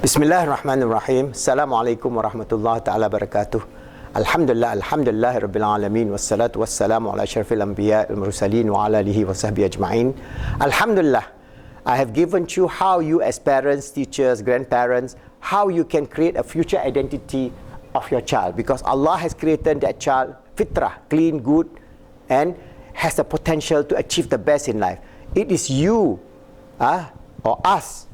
Bismillahirrahmanirrahim. Assalamualaikum warahmatullahi ta'ala barakatuh. Alhamdulillah rabbil alamin wassalatu wassalamu ala asyrafil anbiya wal mursalin wa ala alihi wa sahbihi ajma'in. Alhamdulillah, I have given you how you as parents, teachers, grandparents, how you can create a future identity of your child, because Allah has created that child fitrah, clean, good, and has the potential to achieve the best in life. It is you or us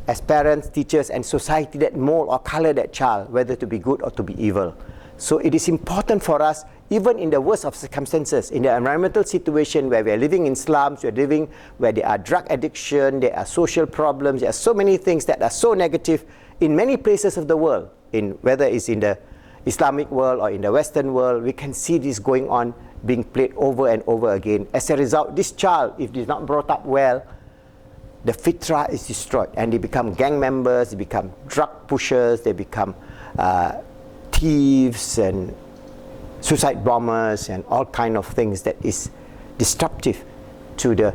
as parents, teachers, and society that mold or color that child, whether to be good or to be evil. So it is important for us, even in the worst of circumstances, in the environmental situation where we are living in slums, we are living where there are drug addiction, there are social problems, there are so many things that are so negative in many places of the world, whether it's in the Islamic world or in the Western world. We can see this going on, being played over and over again. As a result, this child, if it is not brought up well, the fitrah is destroyed, and they become gang members, they become drug pushers, they become thieves and suicide bombers and all kind of things that is disruptive to the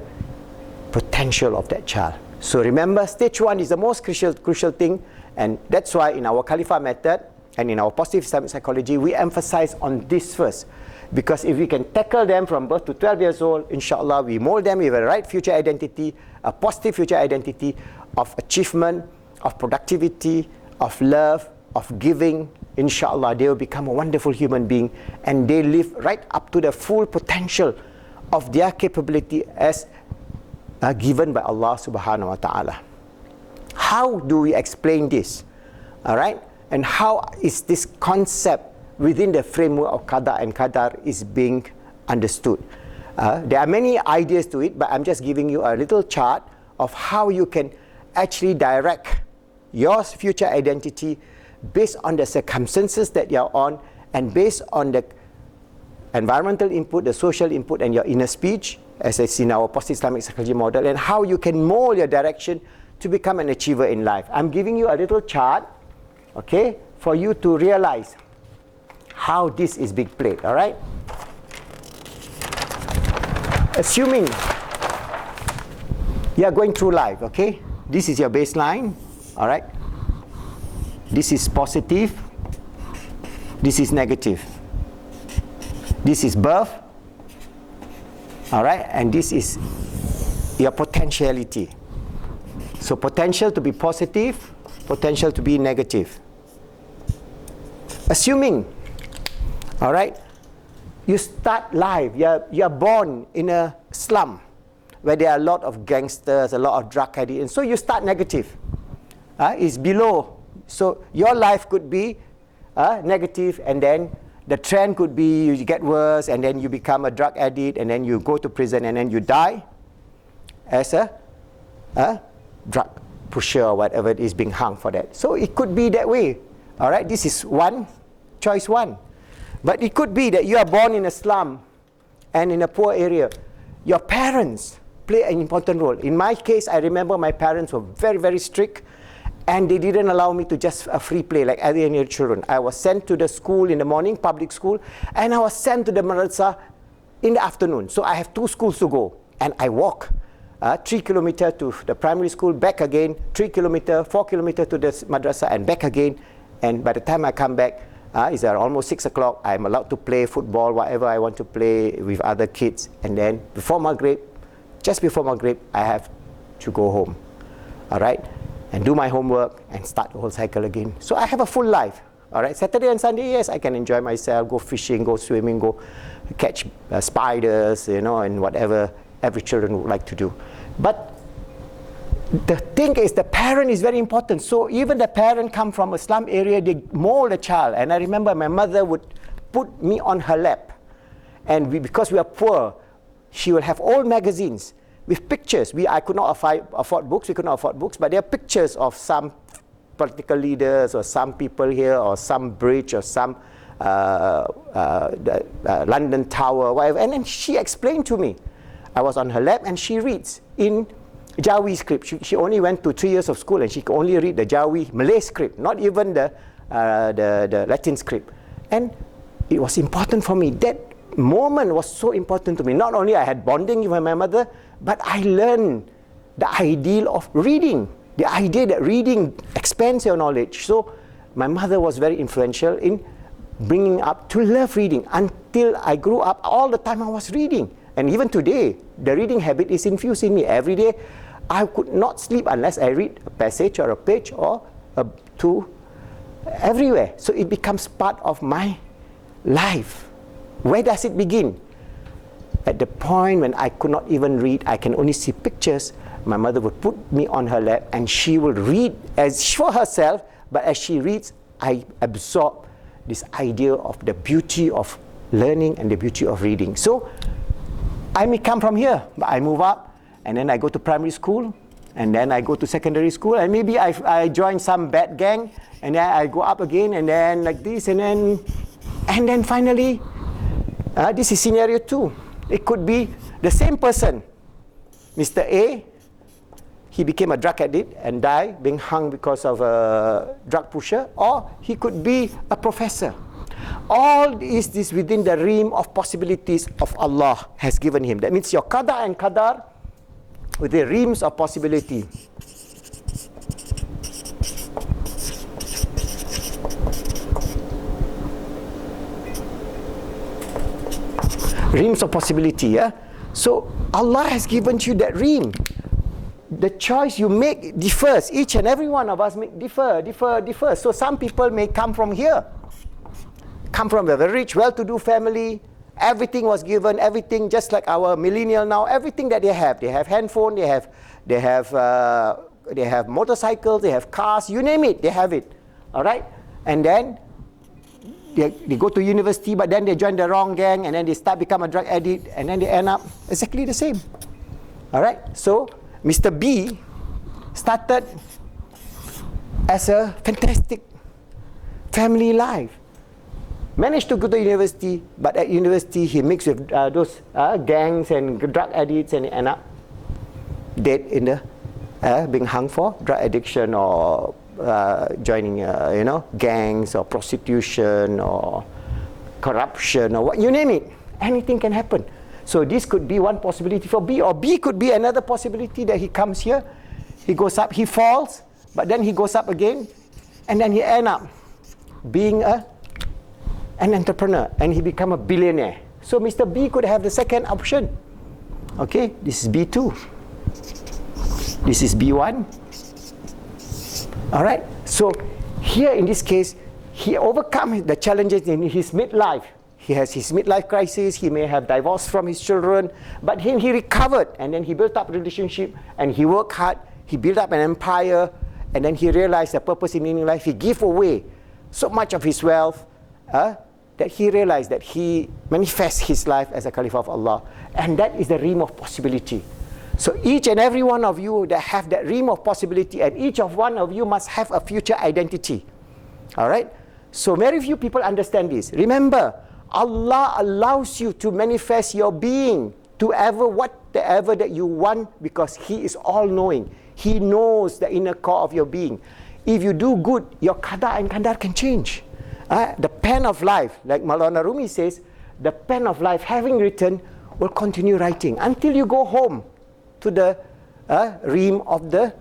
potential of that child. So remember, stage 1 is the most crucial thing, and that's why in our Khalifa method and in our positive Islamic psychology, we emphasize on this first. Because if we can tackle them from birth to 12 years old, inshallah, we mold them with a right future identity, a positive future identity of achievement, of productivity, of love, of giving. Inshallah, they will become a wonderful human being, and they live right up to the full potential of their capability as given by Allah subhanahu wa ta'ala. How do we explain this? All right? And how is this concept within the framework of qada and qadar is being understood? There are many ideas to it, but I'm just giving you a little chart of how you can actually direct your future identity based on the circumstances that you're on, and based on the environmental input, the social input, and your inner speech, as I see in our positive Islamic psychology model, and how you can mold your direction to become an achiever in life. I'm giving you a little chart, okay, for you to realize how this is being played. All right? Assuming you are going through life, okay? This is your baseline, all right? This is positive. This is negative. This is birth, all right? And this is your potentiality. So potential to be positive, potential to be negative. Assuming, all right, you start life, you're born in a slum where there are a lot of gangsters, a lot of drug addicts, and so you start negative. It's below. So your life could be negative, and then the trend could be you get worse, and then you become a drug addict, and then you go to prison, and then you die as a drug pusher or whatever it is, being hung for that. So it could be that way. All right, this is choice one. But it could be that you are born in a slum and in a poor area. Your parents play an important role. In my case, I remember my parents were very, very strict, and they didn't allow me to just free play like any other children. I was sent to the school in the morning, public school, and I was sent to the madrasa in the afternoon. So I have 2 schools to go, and I walk 3 kilometers to the primary school, back again, 3 kilometers, 4 kilometers to the madrasa, and back again. And by the time I come back, it's almost 6 o'clock. I'm allowed to play football, whatever I want to play with other kids. And then before Maghrib, just before Maghrib, I have to go home, all right, and do my homework and start the whole cycle again. So I have a full life, all right. Saturday and Sunday, yes, I can enjoy myself, go fishing, go swimming, go catch spiders, and whatever every children would like to do. But the thing is, the parent is very important. So even the parent come from a slum area, they mold a child. And I remember my mother would put me on her lap, and because we are poor, she will have old magazines with pictures. I could not afford books. We could not afford books, but there are pictures of some political leaders or some people here or some bridge or some London Tower, whatever. And then she explained to me. I was on her lap, and she reads in Jawi script. She only went to 3 years of school, and she could only read the Jawi Malay script, not even the Latin script. And it was important for me. That moment was so important to me. Not only I had bonding with my mother, but I learned the ideal of reading. The idea that reading expands your knowledge. So my mother was very influential in bringing up to love reading. Until I grew up, all the time I was reading. And even today, the reading habit is infused in me. Every day, I could not sleep unless I read a passage or a page or two everywhere. So it becomes part of my life. Where does it begin? At the point when I could not even read, I can only see pictures, my mother would put me on her lap and she would read as for herself, but as she reads, I absorb this idea of the beauty of learning and the beauty of reading. So I may come from here, but I move up, and then I go to primary school, and then I go to secondary school, and maybe I join some bad gang, and then I go up again, and then like this, and then finally, this is scenario 2. It could be the same person, Mr. A, he became a drug addict and died, being hung because of a drug pusher, or he could be a professor. All is this within the realm of possibilities of Allah has given him. That means your qada and qadar with the realms of possibility. Realms of possibility, yeah? So Allah has given you that realm. The choice you make differs. Each and every one of us differ. So some people may come from here, come from a very rich, well-to-do family. Everything was given, everything just like our millennial now. Everything that they have handphone, they have motorcycles, they have cars. You name it, they have it. All right, and then they go to university, but then they join the wrong gang, and then they become a drug addict, and then they end up exactly the same. All right, so Mr. B started as a fantastic family life. Managed to go to university, but at university he mixed with those gangs and drug addicts, and he end up dead in the being hung for drug addiction or joining gangs or prostitution or corruption or what you name it. Anything can happen. So this could be one possibility for B, or B could be another possibility that he comes here, he goes up, he falls, but then he goes up again, and then he end up being an entrepreneur, and he become a billionaire. So Mr. B could have the second option. Okay, this is B2. This is B1. All right. So here in this case, he overcome the challenges in his midlife. He has his midlife crisis. He may have divorced from his children, but he recovered, and then he built up a relationship, and he worked hard. He built up an empire, and then he realized the purpose in meaning life. He gave away so much of his wealth that he realized that he manifests his life as a Caliph of Allah. And that is the realm of possibility. So each and every one of you that have that realm of possibility, and each of one of you must have a future identity. All right? So very few people understand this. Remember, Allah allows you to manifest your being to whatever that you want, because He is all-knowing. He knows the inner core of your being. If you do good, your qada and qadar can change. The pen of life, like Maulana Rumi says, the pen of life, having written, will continue writing until you go home to the realm of the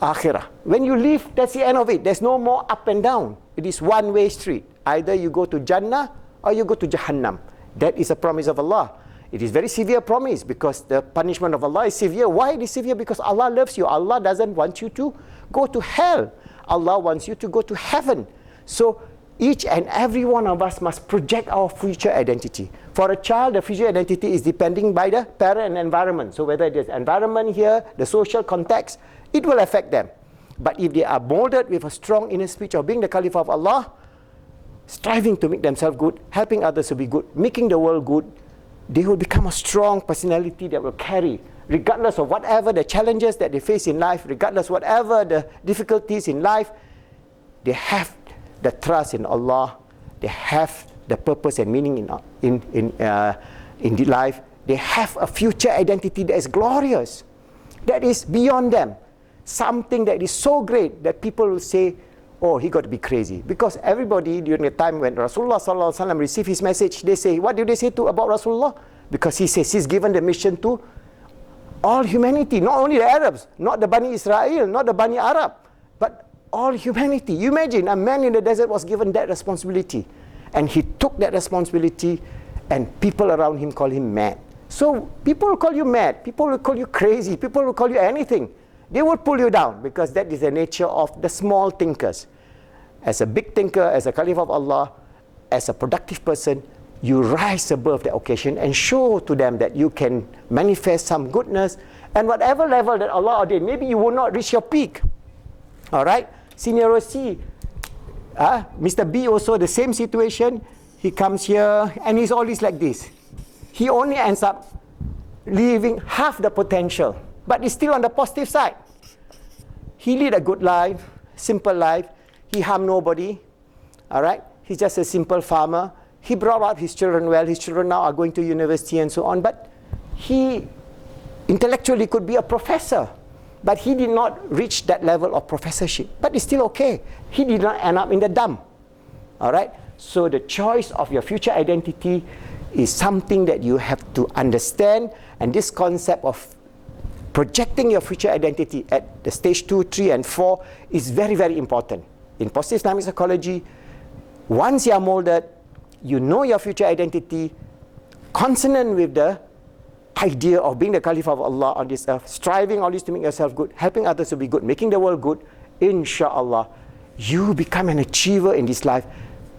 akhirah. When you leave, that's the end of it. There's no more up and down. It is one-way street. Either you go to Jannah or you go to Jahannam. That is a promise of Allah. It is very severe promise, because the punishment of Allah is severe. Why it is severe? Because Allah loves you. Allah doesn't want you to go to hell. Allah wants you to go to heaven. So each and every one of us must project our future identity. For a child, the future identity is depending by the parent and environment. So whether there's environment here, the social context, it will affect them. But if they are molded with a strong inner speech of being the Caliph of Allah, striving to make themselves good, helping others to be good, making the world good, they will become a strong personality that will carry, regardless of whatever the challenges that they face in life, regardless whatever the difficulties in life, they have the trust in Allah, they have the purpose and meaning in the life. They have a future identity that is glorious, that is beyond them. Something that is so great that people will say, oh, he got to be crazy. Because everybody during the time when Rasulullah sallallahu alaihi wasallam received his message, they say, what do they say about Rasulullah? Because he says he's given the mission to all humanity, not only the Arabs, not the Bani Israel, not the Bani Arab, but all humanity. You imagine a man in the desert was given that responsibility, and he took that responsibility, and people around him call him mad. So people will call you mad, people will call you crazy, people will call you anything. They will pull you down, because that is the nature of the small thinkers. As a big thinker, as a Caliph of Allah, as a productive person, you rise above the occasion and show to them that you can manifest some goodness, and whatever level that Allah ordained, maybe you will not reach your peak. All right? Senior C, Mr. B also the same situation. He comes here and he's always like this. He only ends up leaving half the potential, but he's still on the positive side. He lead a good life, simple life. He harm nobody. All right? He's just a simple farmer. He brought up his children well. His children now are going to university and so on. But he intellectually could be a professor. But he did not reach that level of professorship. But it's still okay. He did not end up in the dump. All right? So the choice of your future identity is something that you have to understand. And this concept of projecting your future identity at the stage 2, 3, and 4 is very, very important. In positive Islamic psychology, once you are molded, you know your future identity, consonant with the idea of being the Caliph of Allah on this earth, striving always to make yourself good, helping others to be good, making the world good, inshallah, you become an achiever in this life,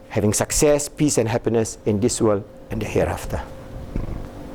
having success, peace and happiness in this world and the hereafter.